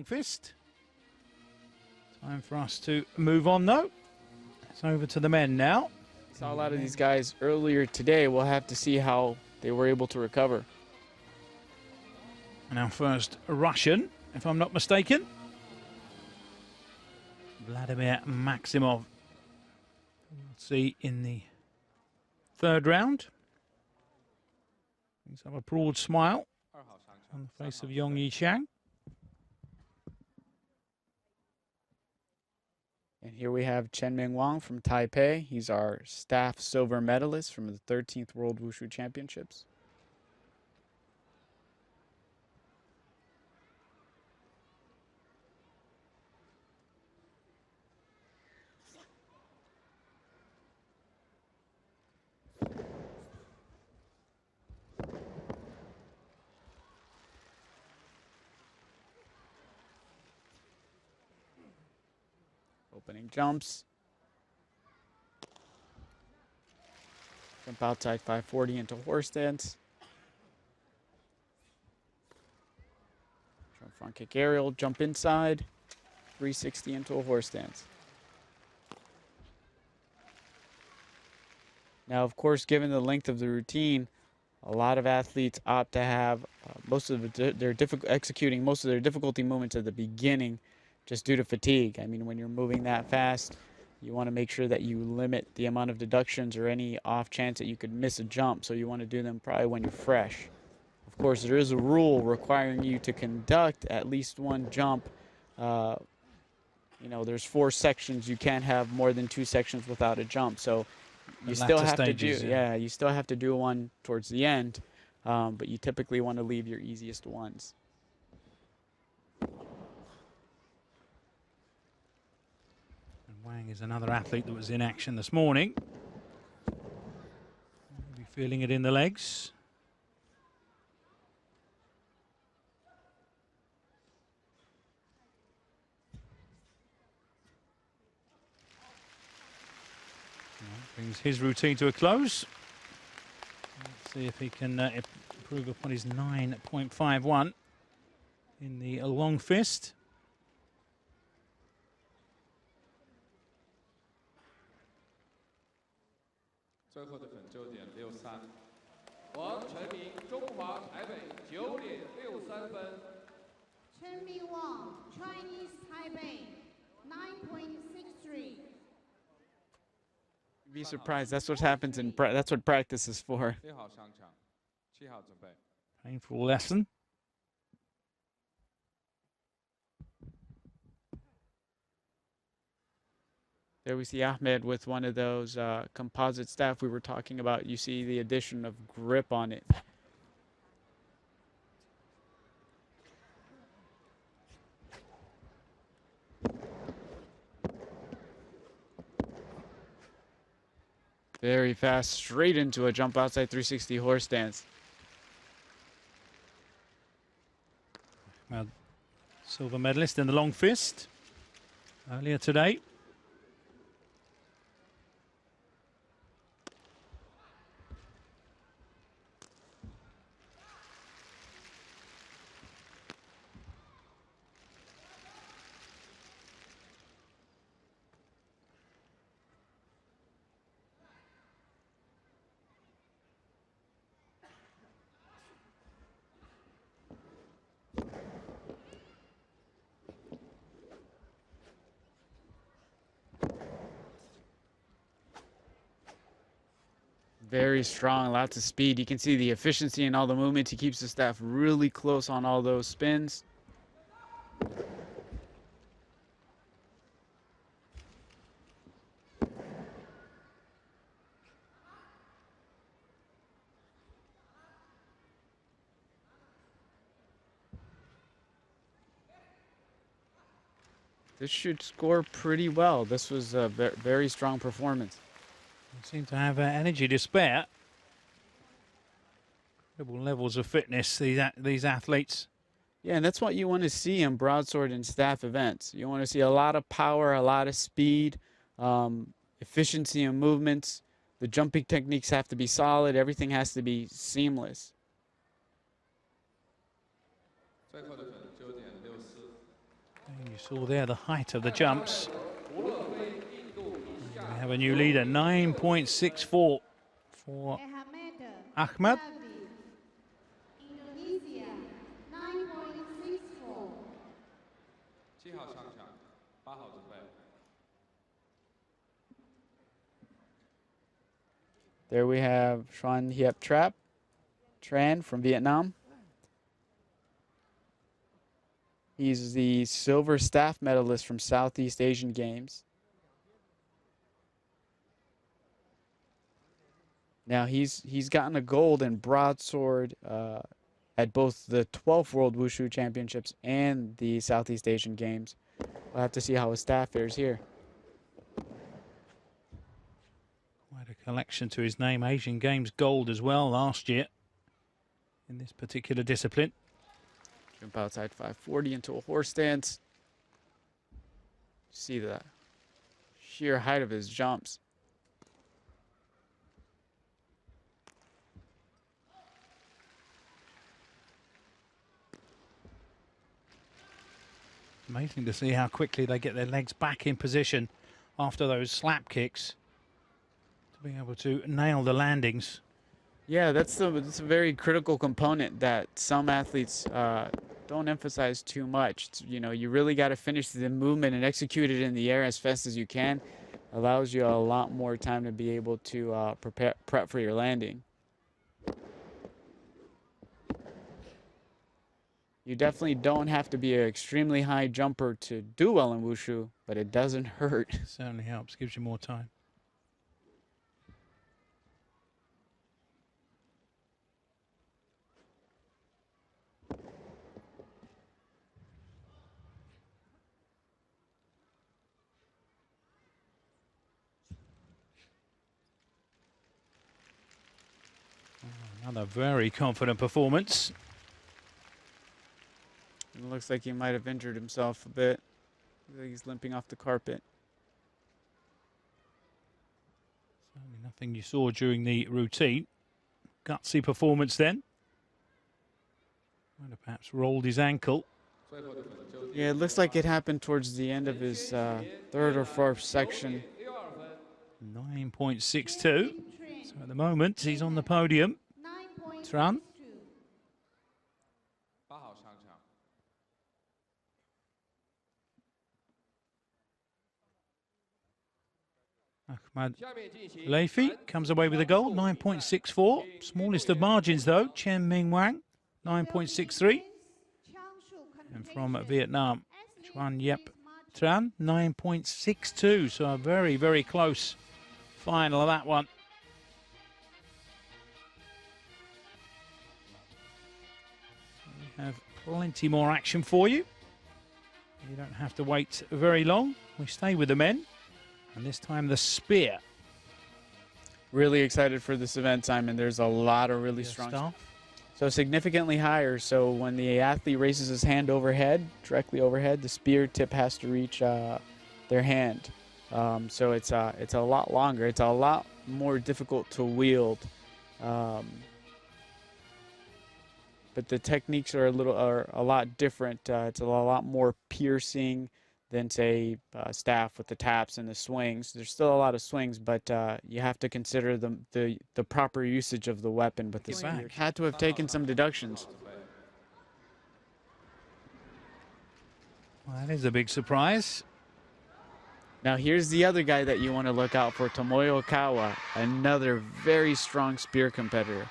long fist. Time for us to move on, though. It's over to the men now. Saw a lot of these guys earlier today. We'll have to see how they were able to recover. And our first Russian, if I'm not mistaken, Vladimir Maximov. We'll see in the third round. He's have a broad smile on the face of Yong Yixiang. And here we have Chen Ming Wang from Taipei. He's our staff silver medalist from the 13th World Wushu Championships. Opening jumps. Jump outside 540 into horse stance. Jump front kick aerial, jump inside, 360 into a horse stance. Now, of course, given the length of the routine, a lot of athletes opt to have executing most of their difficulty movements at the beginning, just due to fatigue. I mean, when you're moving that fast, you want to make sure that you limit the amount of deductions or any off chance that you could miss a jump. So you want to do them probably when you're fresh. Of course, there is a rule requiring you to conduct at least one jump. You know, there's 4 sections. You can't have more than 2 sections without a jump. So you still have to do, you still have to do one towards the end. But you typically want to leave your easiest ones. Wang is another athlete that was in action this morning. Maybe feeling it in the legs. Brings his routine to a close. Let's see if he can improve upon his 9.51 in the long fist. Chen Ming Wang, Chinese Taipei, 9.63. You'd be surprised. That's what happens in that's what practice is for. Painful lesson. There we see Ahmed with one of those composite staff we were talking about. You see the addition of grip on it. Very fast, straight into a jump outside 360 horse stance. Well, silver medalist in the long fist earlier today. Very strong, lots of speed. You can see the efficiency in all the movements. He keeps the staff really close on all those spins. This should score pretty well. This was a very strong performance. They seem to have energy to spare. Incredible levels of fitness, these athletes. Yeah, and that's what you want to see in broadsword and staff events. You want to see a lot of power, a lot of speed, efficiency in movements. The jumping techniques have to be solid. Everything has to be seamless. saw there the height of the jumps. We have a new leader, 9.64 for Ahmed. Indonesia, 9.64. There we have Xuan Hiep Tran from Vietnam. He's the silver staff medalist from Southeast Asian Games. Now he's gotten a gold in broadsword at both the 12th World Wushu Championships and the Southeast Asian Games. We'll have to see how his staff fares here. Quite a collection to his name. Asian Games gold as well last year in this particular discipline. Jump outside 540 into a horse stance. See the sheer height of his jumps. Amazing to see how quickly they get their legs back in position after those slap kicks to be able to nail the landings. Yeah, that's a very critical component that some athletes don't emphasize too much. You know, you really got to finish the movement and execute it in the air as fast as you can. Allows you a lot more time to be able to prep for your landing. You definitely don't have to be an extremely high jumper to do well in Wushu, but it doesn't hurt. Certainly helps, gives you more time. Another very confident performance. It looks like he might have injured himself a bit. Looks like he's limping off the carpet. Certainly nothing you saw during the routine. Gutsy performance then. Might have perhaps rolled his ankle. Yeah, it looks like it happened towards the end of his third or fourth section. 9.62. So at the moment, he's on the podium. Tran. Ahmed Leifi comes away with a gold, 9.64. Smallest of margins, though. Chen Ming Wang, 9.63. And from Vietnam, Xuan Hiep Tran, 9.62. So a very, very close final of that one. We have plenty more action for you. You don't have to wait very long. We stay with the men. And this time the spear. Really excited for this event, Simon. There's a lot of really strong stuff. So significantly higher. So when the athlete raises his hand overhead, directly overhead, the spear tip has to reach their hand. So it's a lot longer. It's a lot more difficult to wield. But the techniques are a lot different. It's a lot more piercing than, say, staff with the taps and the swings. There's still a lot of swings, but you have to consider the proper usage of the weapon. But the spear had to have taken some deductions. Well, that is a big surprise. Now here's the other guy that you want to look out for, Tomoyo Kawa, another very strong spear competitor.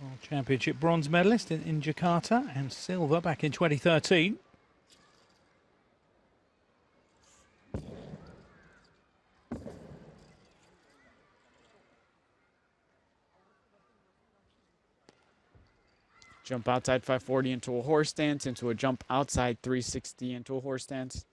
World Championship bronze medalist in Jakarta and silver back in 2013. Jump outside 540 into a horse stance, into a jump outside 360 into a horse stance.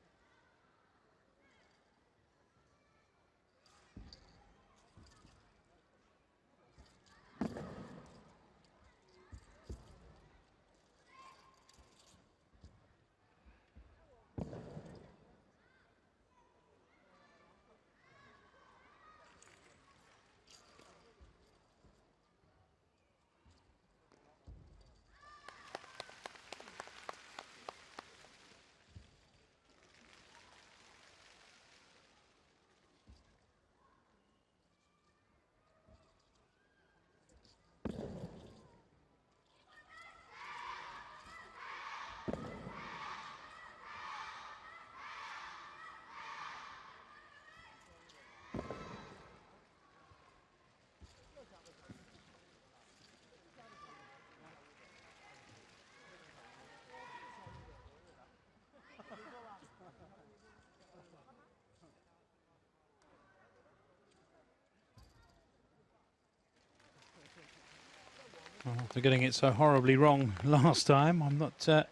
Well, after getting it so horribly wrong last time, I'm not going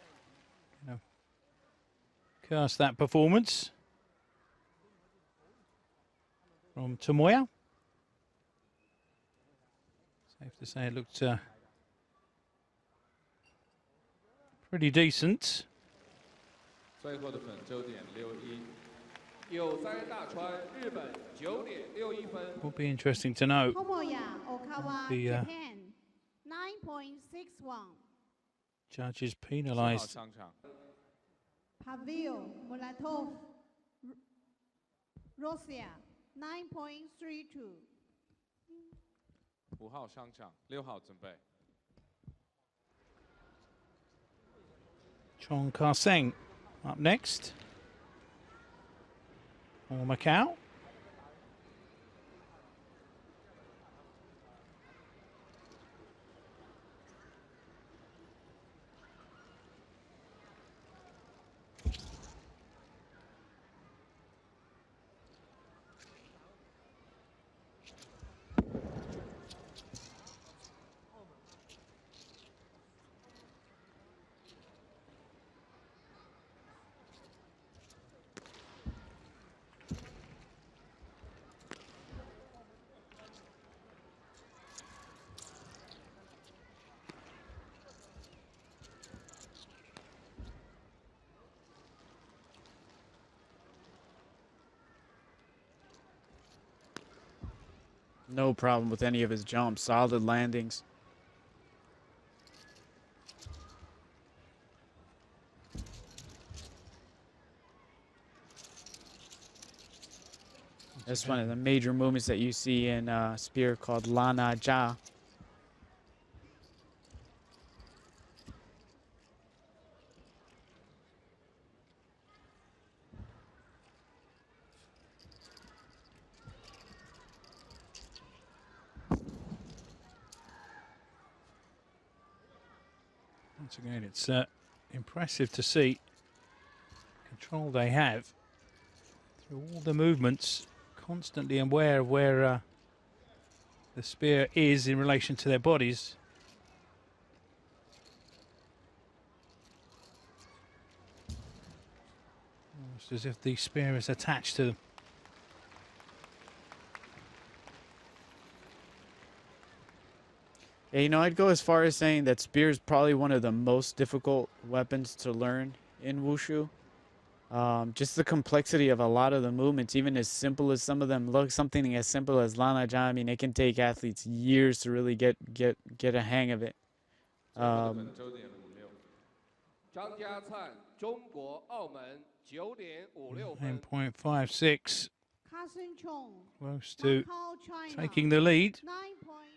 to curse that performance from Tomoya. Safe to say it looked pretty decent. 最后的分9.61，有3大船日本9.61分。 Will be interesting to know Tomoya Okawa, The, Japan, 9.61. judges 10号 penalised. 上场， Pavel Muratov, Russia, 9.32. 5号上场，6号准备。 Chong Kar-seng up next. For Macau. No problem with any of his jumps. Solid landings. That's one of the major movements that you see in spear called Lana Ja. Once again, it's impressive to see control they have through all the movements, constantly aware of where the spear is in relation to their bodies. Almost as if the spear is attached to them. Yeah, you know, I'd go as far as saying that spear is probably one of the most difficult weapons to learn in wushu. Just the complexity of a lot of the movements, even as simple as some of them look, something as simple as Lana Ja, I mean, it can take athletes years to really get a hang of it. 最后的分9.56。张家灿，中国澳门9.56分。 9.56, Carson Chong, close to Macau, China, taking the lead. 9 point.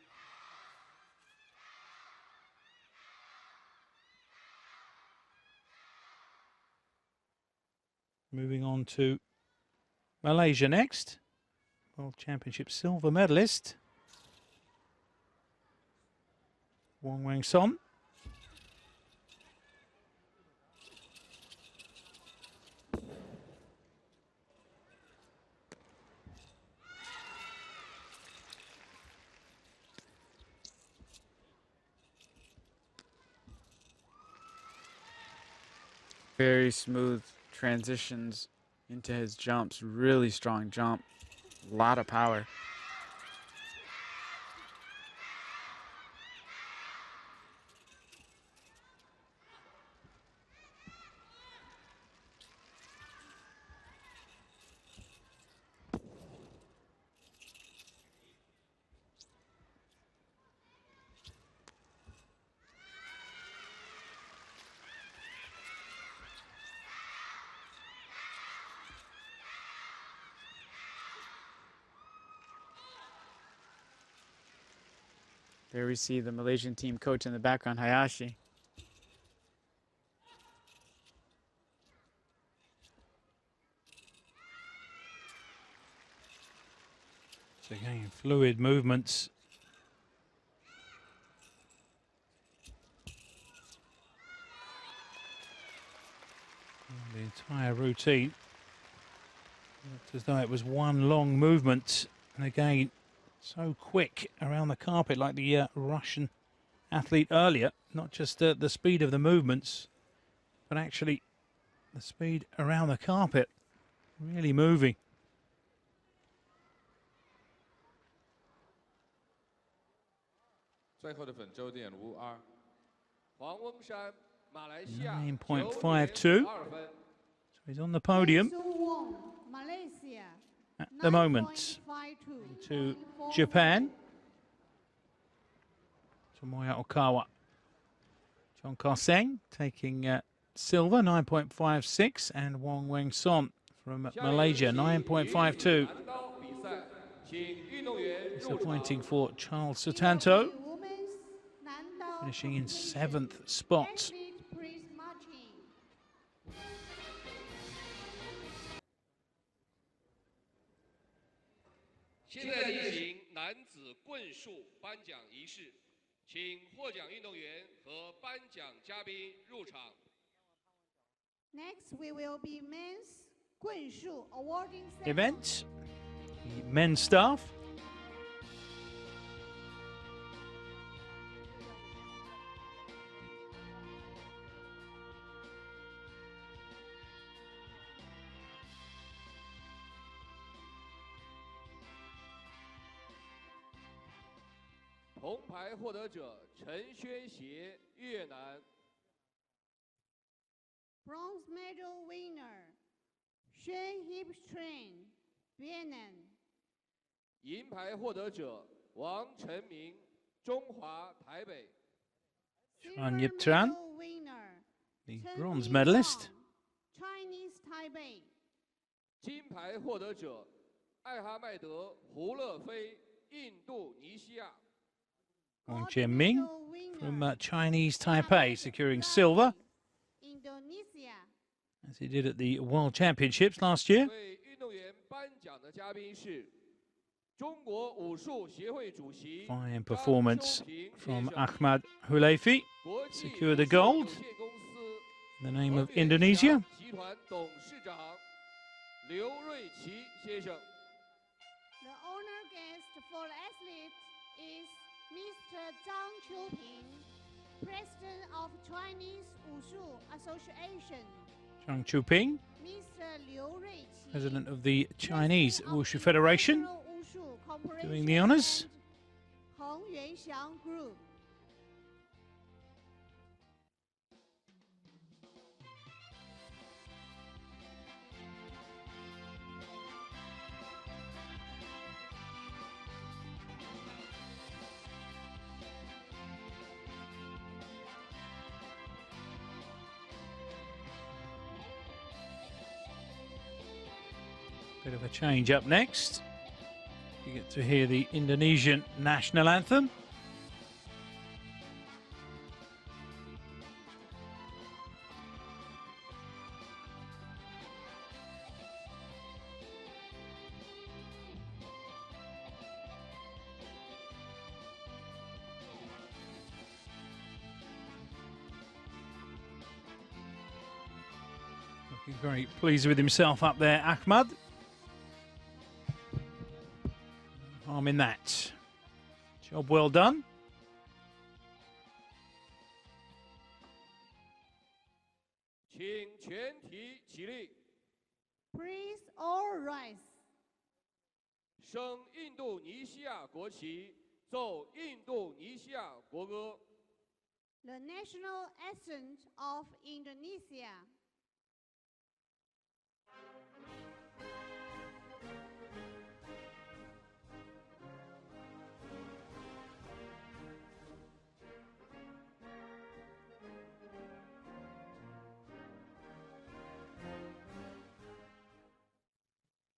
Moving on to Malaysia next. World Championship silver medalist Wong Wang Son. Very smooth transitions into his jumps. Really strong jump. A lot of power. There we see the Malaysian team coach in the background, Hayashi. So again, fluid movements. The entire routine looked as though it was one long movement, and again, so quick around the carpet like the Russian athlete earlier, not just the speed of the movements, but actually the speed around the carpet, really moving. 最后的粉周点52，黄翁山，马来西亚 9.52. 9.52分。 So he's on the podium Wong, Malaysia. at the moment. 9.52. To Japan. Tomoya Okawa. John Karseng taking silver, 9.56, and Wong Weng Son from Malaysia, 9.52. Disappointing for Charles Sutanto, Women's Nandao finishing in competition. 7th spot. Athlete please marching. 现在进行男子棍术颁奖仪式，请获奖运动员和颁奖嘉宾入场。 Next, we will be men's 棍术 awarding ceremony. Event, the men's staff. .铜牌获得者陈轩协，越南。 Bronze medal winner, Xuan Hipstrain, Vietnam. 银牌获得者王晨明，中华台北。 Xuan Silver Yip-tran, medal winner, the Chen bronze Yifang, medalist. Chinese Taipei. 金牌获得者艾哈迈德·胡勒菲，印度尼西亚。 Wang Gold Jianming medal winner, from Chinese Taipei, securing silver, Indonesia. as he did at the World Championships last year. 为运动员颁奖的嘉宾是中国武术协会主席 Fine 张 performance 修平 from 先生 Ahmad Huleifi, 国际 secure the 武术 gold 有限公司 in the name of 恒源 Indonesia. 祥集团董事长刘瑞奇先生。 The honor guest for the athlete is Mr. Zhang Qiuping, President of Chinese Wushu Association. Zhang Chuping, Mr. Liu Ruiqi, President of the Chinese President of Wushu Federation, International Wushu Corporation doing the honours. and Heng Yuanxiang Group. Bit of a change up next. You get to hear the Indonesian national anthem. Looking very pleased with himself up there, Ahmad. Harm in that. Job well done. 请全体起立， Please all rise. 升印度尼西亚国旗，奏印度尼西亚国歌。 The national anthem of Indonesia.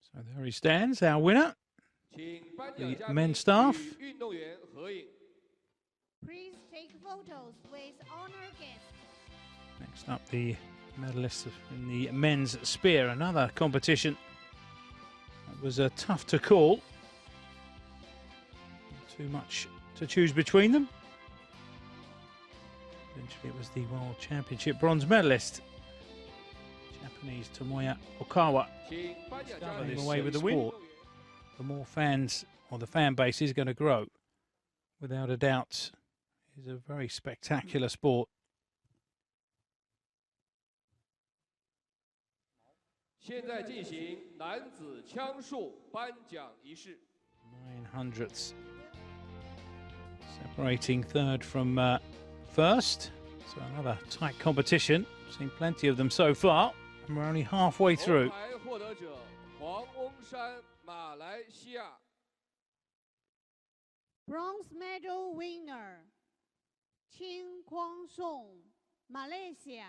So there he stands, our winner. 请颁奖嘉 The 宾 men's staff. 与运动员合影。 Please take photos with honor guests. Next up, the medalists in the men's spear, another competition that was tough to call. Not too much to choose between them. Eventually, it was the World Championship bronze medalist, Japanese Tomoya Okawa, 请颁奖嘉 coming 宾 away with the 与 win. 运动员 The more fans, or the fan base, is going to grow, without a doubt. is a very spectacular sport. 现在进行男子枪术颁奖仪式。 900ths. Separating third from first. So another tight competition. Seen plenty of them so far. And we're only halfway 铜 through. 牌获得者黄翁山，马来西亚。 Bronze medal winner, Qin Kwang Song, Malaysia.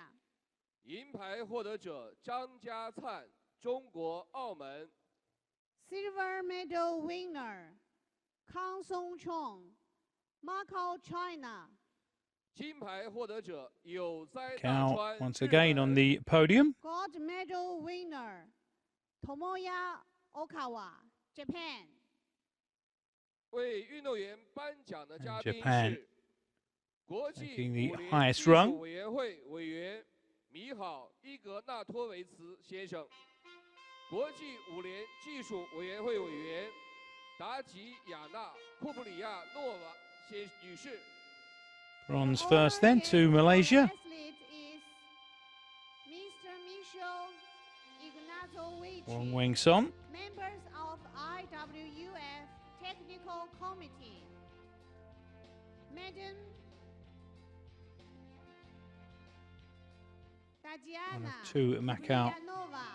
银牌获得者张家灿，中国澳门。 Silver medal winner, Kang Song Chong, Macau, China. 金牌获得者有哉大 Cow 川， once 日 again 本 on the podium. Gold medal winner, Tomoya Okawa, Japan. 为运动员颁奖的嘉 And 宾 Japan 是国际 taking the 武林 highest 技术 rung. 委员会委员米好伊格纳托维茨先生，国际武联技术委员会委员达吉亚娜库布里亚诺瓦女士。 Bronze first then to Malaysia. Athlete is Mr. Michel Ignatovic, Wong Wing Son. members of IWUF Technical Committee. Madam One Tatiana of two Macau Kubriyanova,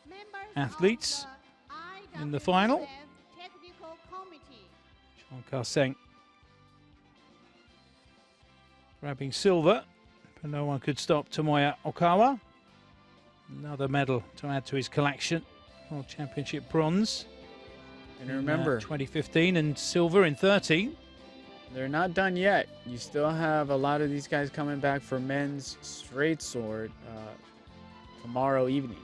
members athletes of in the final. IWUF Technical Committee. Chong Ka-seng grabbing silver, but no one could stop Tomoya Okawa. Another medal to add to his collection. World Championship bronze And in, remember, 2015 and silver in 13. they're not done yet. You still have a lot of these guys coming back for men's straight sword tomorrow evening.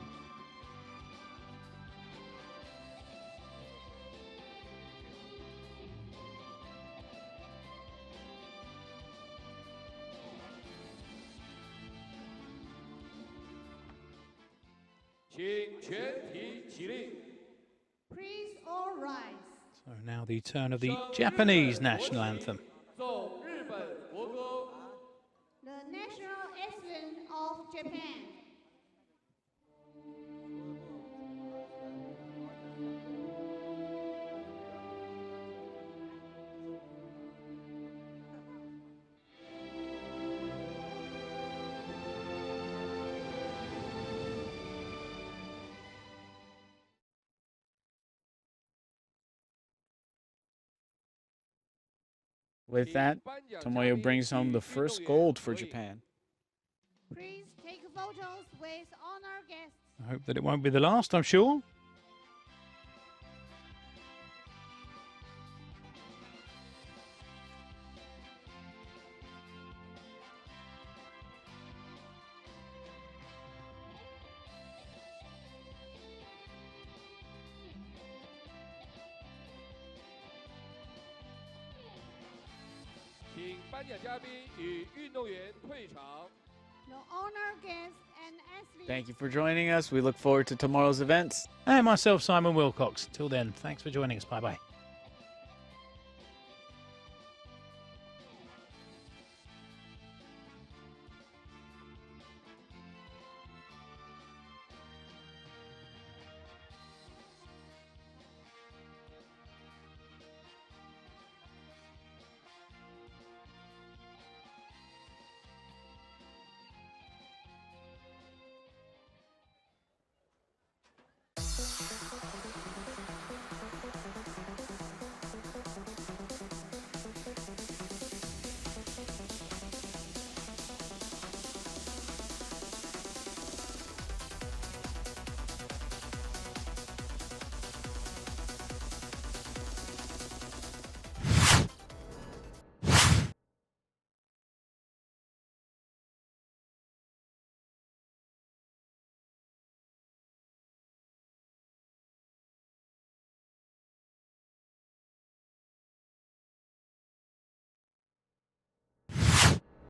Please all rise. So now the turn of the Japanese national anthem. 奏日本国歌。 The national anthem of Japan. With that, Tomoyo brings home the first gold for Japan. Please take photos with honor guests. I hope that it won't be the last, I'm sure. The honor guests and athletes. Thank you for joining us. We look forward to tomorrow's events. And myself, Simon Wilcox. Till then, thanks for joining us. Bye-bye.